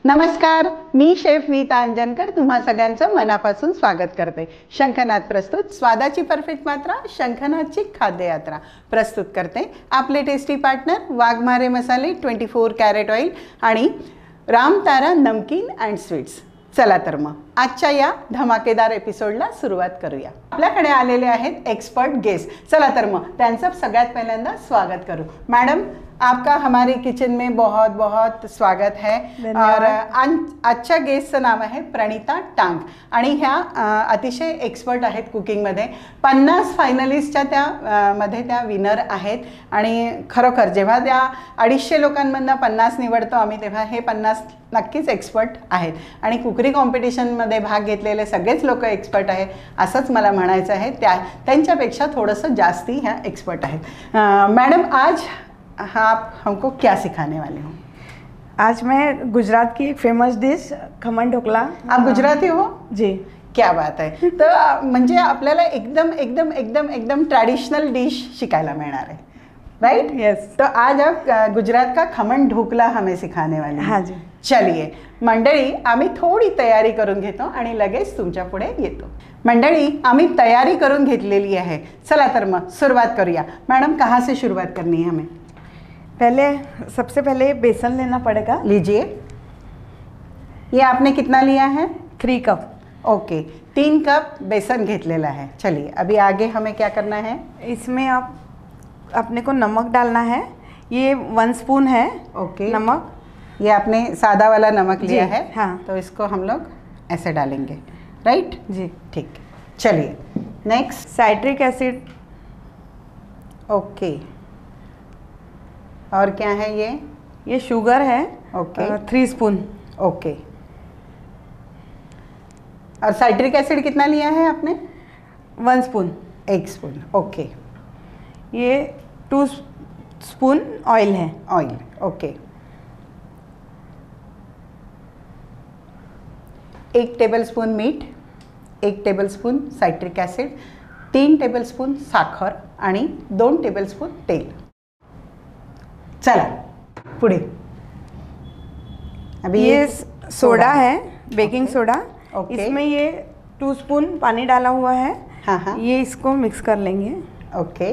नमस्कार, मी शेफ नीता अंजनकर तुम्हा सगळ्यांचं मनापासून स्वागत करते. शंखनाद प्रस्तुत स्वादाची परफेक्ट मात्रा शंखनादची खाद्ययात्रा प्रस्तुत करते आपले टेस्टी पार्टनर वाघमारे मसाले 24 कॅरेट ऑइल आणि रामतारा नमकीन अँड स्वीट्स. चला तर मग आजच्या या धमाकेदार एपिसोडला सुरुवात करूया. आपल्याकडे आलेले आहेत एक्सपर्ट गेस्ट. चला तर मग त्यांचं सगळ्यात पहिल्यांदा स्वागत करू. मैडम, आपका हमारे किचन में बहुत बहुत स्वागत है. और आजच्या गेस्टचं नाव आहे प्रणिता टांग आणि ह्या अतिशय एक्सपर्ट आहेत कुकिंगमध्ये. 50 फायनलिस्टच्या त्या मध्ये त्या विनर आहेत आणि खरोखर जेव्हा त्या 250 लोकांमधनं 50 निवडतो आम्ही तेव्हा हे 50 नक्कीच एक्सपर्ट आहेत आणि कुकरी कॉम्पिटिशनमध्ये भाग घेतलेले सगळेच लोक एक्सपर्ट आहेत असंच मला म्हणायचं आहे. त्यांच्यापेक्षा थोडंसं जास्ती ह्या एक्सपर्ट आहेत. मैडम, आज आप हमको क्या सिखाने वाले हो? आज मैं गुजरात की एक फेमस डिश खमण ढोकला. आप गुजराती हो? जी. क्या बात आहे. तर म्हणजे आपल्याला एकदम एकदम एकदम एकदम ट्रेडिशनल डिश शिकायला मिळणार आहे, राइट? यस. तो आज आप गुजरात का खमण ढोकला हमें सिखाने वाले हैं. हाँ जी. चलिए मंडळी, आम्ही थोडी तयारी करून घेतो आणि लगेच तुमच्या पुढे येतो. मंडळी, आम्ही तयारी करून घेतलेली आहे. चला तर मग सुरुवात करूया. मैडम, कहाँ से शुरुआत करनी है हमें? सबसे पहले बेसन लेना पड़ेगा. लीजिए. ये आपने कितना लिया है? 3 कप. ओके, 3 कप बेसन घेतलेला है. चलिए अभी आगे हमें क्या करना है? इसमें आप अपने को नमक डालना है. ये 1 स्पून है. ओके. नमक. ये आपने सादा वाला नमक लिया है. हाँ. तो इसको हम लोग ऐसे डालेंगे, राइट? जी. ठीक. चलिए नेक्स्ट. Citric acid. ओके. और क्या है ये? ये शुगर है. ओके. 3 स्पून. ओके. और साइट्रिक एसिड कितना लिया है आपने? 1 स्पून. 1 स्पून. ओके. ये 2 स्पून ऑयल है. ऑयल. ओके. 1 टेबलस्पून मीठ, 1 टेबलस्पून साइट्रिक ॲसिड, 3 टेबलस्पून साखर आणि 2 टेबलस्पून तेल. चला पुढे. अभी ये सोडा है, बेकिंग सोडा. ओके. इसमें ये 2 स्पून पानी डाला हुआ है. हाँ हाँ. ये इसको मिक्स कर लेंगे. ओके.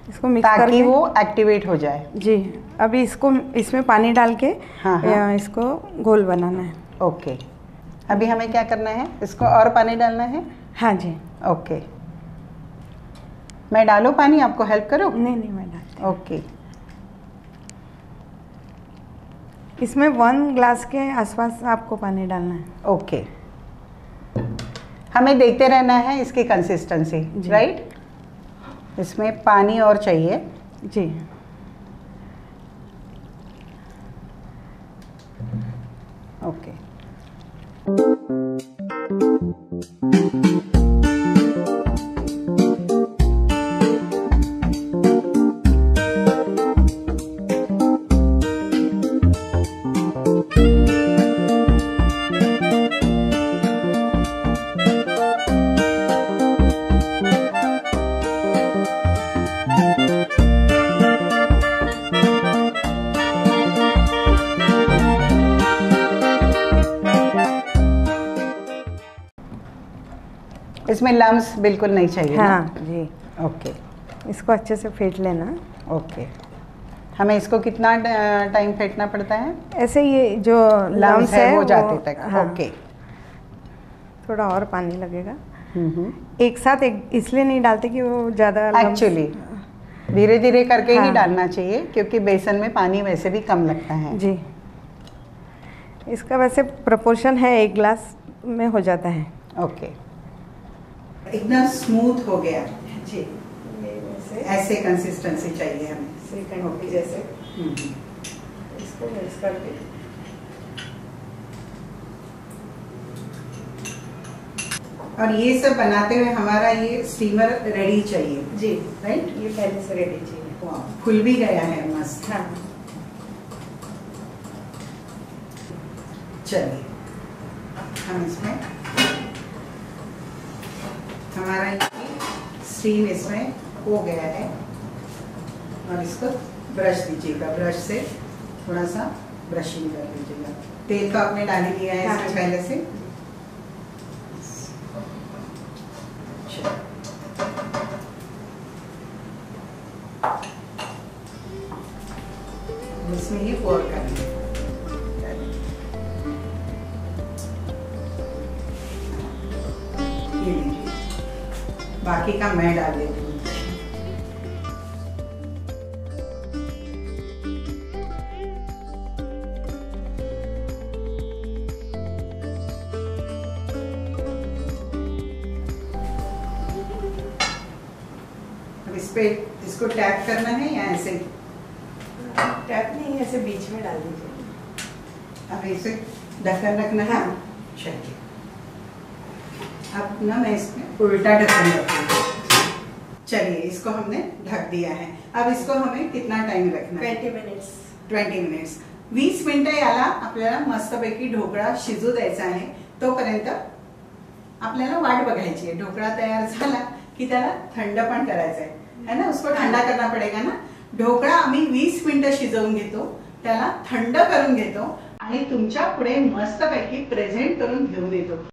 इसको मिक्स ताकि करके वो एक्टिवेट हो जाए. जी. अभी इसको इसमें पानी डाल के हाँ हाँ. इसको घोल बनाना है. ओके. अभी हमें क्या करना है? इसको और पानी डालना है? हाँ जी. ओके. मैं डालूं पानी, आपको हेल्प करूं? नहीं मैं डालती हूँ. ओके. इसमें 1 ग्लास के आसपास आपको पानी डालना है. ओके. हमें देखते रहना है इसकी कंसिस्टेंसी, राइट? इसमें पानी और चाहिए. जी. ओके. इसमें लम्स बिल्कुल नहीं चाहिए. हाँ जी. ओके. इसको अच्छे से फेंट लेना. ओके. हमें इसको कितना टाइम फेंटना पड़ता है? ऐसे ये जो लम्स है वो जाते तक. हाँ. ओके. थोड़ा और पानी लगेगा. एक साथ इसलिए नहीं डालते कि वो ज़्यादा एक्चुअली धीरे धीरे करके ही डालना चाहिए क्योंकि बेसन में पानी वैसे भी कम लगता है. जी. इसका वैसे प्रोपोर्शन है 1 ग्लास में हो जाता है. ओके. एकदम स्मूथ हो गया जी. ऐसे कंसिस्टेंसी चाहिए हमें. श्रीखंड की जैसे. इसको मिक्स करके और ये सब बनाते हुए हमारा ये स्टीमर रेडी चाहिए. जी. राइट. ये पहले से रेडी चाहिए. खुल भी गया है मस्त. हाँ. चलिए हम इसमें हमारा स्टीम इसमें हो गया है और इसको ब्रश दीजिएगा, ब्रश से थोड़ा सा ब्रशिंग कर दीजिएगा। तेल तो आपने डाल ही लिया है इसमें पहले से। इसमें ये पोर करना है। ये लीजिए, बाकी का मैं डाल देती हूँ। अब इस पे इसको टैप करना है या ऐसे? टैप नहीं, ऐसे बीच में डाल दीजिए। अब इसे ढक्कन रखना है। चलिए, अब ना मैं इसमें उल्टा ढक्कन रखूंगी। चलिए, इसको हमने ढक दिया है। अब इसको हमें कितना टाइम रखना है? 20 मिनिट्स। 20 मिनिट्स 20 मिनिटं याला आपल्याला मस्तपैकी ढोकळा शिजू द्यायचा आहे। तोपर्यंत आपल्याला वाट बघायची आहे। ढोकळा तयार झाला की त्याला थंड पण करायचा है ना, उसको ठंडा करना पड़ेगा ना। ढोकळा आम्ही 20 मिनिटं शिजवून घेतो, त्याला थंड करून घेतो आणि तुमच्या पुढे मस्तपैकी प्रेझेंट करून घेऊन येतो।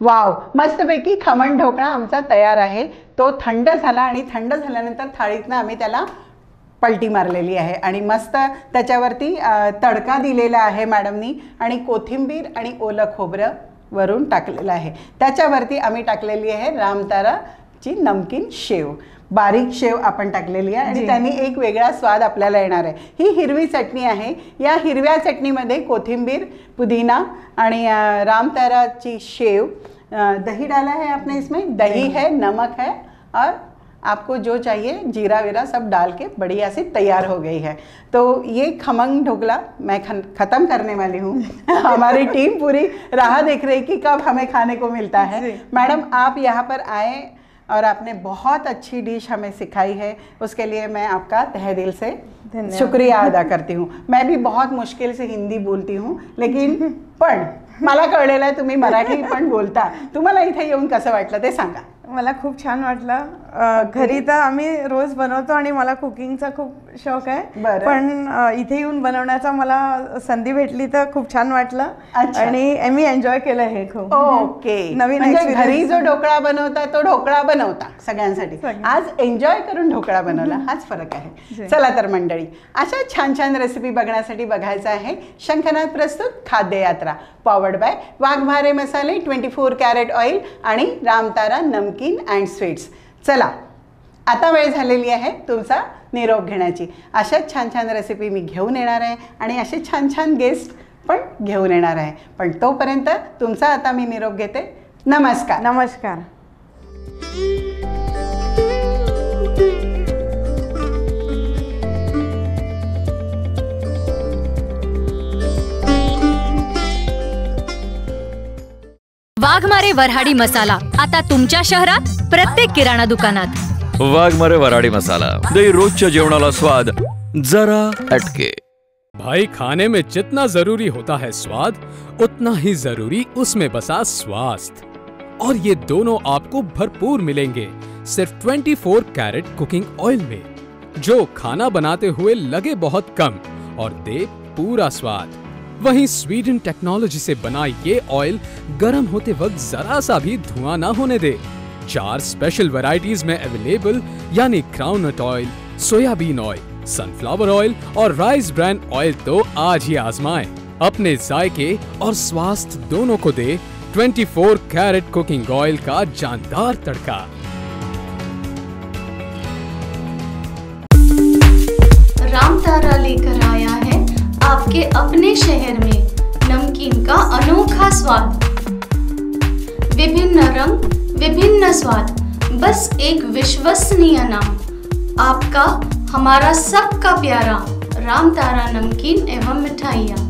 वाव, मस्तपैकी खमण ढोकळा आमचा तयार आहे। तो थंड झाला आणि थंड झाल्यानंतर थाळीतनं आम्ही त्याला पलटी मारलेली आहे आणि मस्त त्याच्यावरती तडका दिलेला आहे मॅडमनी आणि कोथिंबीर आणि ओलं खोबरं वरून टाकलेलं आहे। त्याच्यावरती आम्ही टाकलेली आहे रामताराची नमकीन शेव, बारीक शेव आपण टाकलेली आहे आणि त्याने एक वेगळा स्वाद आपल्याला येणार आहे। ही हिरवी चटणी आहे। या हिरव्या चटणीमध्ये कोथिंबीर, पुदीना आणि रामताराची शेव, दही डाला है आपने, इसमें दही है, नमक है और आपको जो चाहिए जीरा वीरा सब डाल के बढ़िया से तैयार हो गई है। तो ये खमंग ढोकला मैं ख़त्म करने वाली हूँ। हमारी टीम पूरी राह देख रही कि कब हमें खाने को मिलता है। मैडम, आप यहाँ पर आए और आपने बहुत अच्छी डिश हमें सिखाई है, उसके लिए मैं आपका तहे दिल से शुक्रिया अदा करती हूँ। मैं भी बहुत मुश्किल से हिंदी बोलती हूँ, लेकिन पण मला कळलेलं आहे तुम्ही मराठी पण बोलता। तुम्हाला इथे येऊन कसं वाटलं ते सांगा। मला खूप छान वाटलं। घरी तर आम्ही रोज बनवतो आणि मला कुकिंगचा खूप शौक आहे, पण इथे येऊन बनवण्याचा मला संधी भेटली तर खूप छान वाटलं आणि मी एन्जॉय केलं हे खूप। ओके, नवीन म्हणजे घरी जो ढोकळा बनवता तो ढोकळा बनवता सगळ्यांसाठी, आज एन्जॉय करून ढोकळा बनवला, हाच फरक आहे। चला तर मंडळी, अशा छान छान रेसिपी बघण्यासाठी बघायचं आहे शंखनाद प्रस्तुत खाद्य यात्रा, पॉवर्ड बाय वाघमारे मसाले, 24 कॅरेट ऑइल आणि रामतारा नमकीन अँड स्वीट्स। चला, आता वेळ झालेली आहे तुमचा निरोप घेण्याची। अशाच छान छान रेसिपी मी घेऊन येणार आहे आणि असे छान छान गेस्ट पण घेऊन येणार आहे, पण तोपर्यंत तुमचा आता मी निरोप घेते। नमस्कार। नमस्कार। वाघमारे वऱ्हाडी मसाला आता तुमच्या शहरात प्रत्येक किराणा दुकानात। वाघमारे वऱ्हाडी मसाला दे रोजच्या जेवणाला स्वाद जरा हटके। भाई, खाने में जितना जरूरी होता है स्वाद, उतना ही जरूरी उसमें बसा स्वास्थ्य, और ये दोनों आपको भरपूर मिलेंगे सिर्फ 24 कैरेट कुकिंग ऑयल में, जो खाना बनाते हुए लगे बहुत कम और दे पूरा स्वाद। वहीं स्वीडन टेक्नोलॉजी से बना ये ऑयल गर्म होते वक्त जरा सा भी धुआं ना होने दे। 4 स्पेशल वैरायटीज में अवेलेबल, यानी groundnut oil, soybean oil, sunflower oil और राइस ब्रांड ऑयल। तो आज ही आजमाएं, अपने जायके और स्वास्थ्य दोनों को दे 24 कैरेट कुकिंग ऑयल का जानदार तड़का। रामतारा लेकर आया आपके अपने शहर में नमकीन का अनोखा स्वाद। विभिन्न रंग, विभिन्न स्वाद, बस एक विश्वसनीय नाम। आपका, हमारा सबका प्यारा रामतारा नमकीन एवं मिठाइयाँ।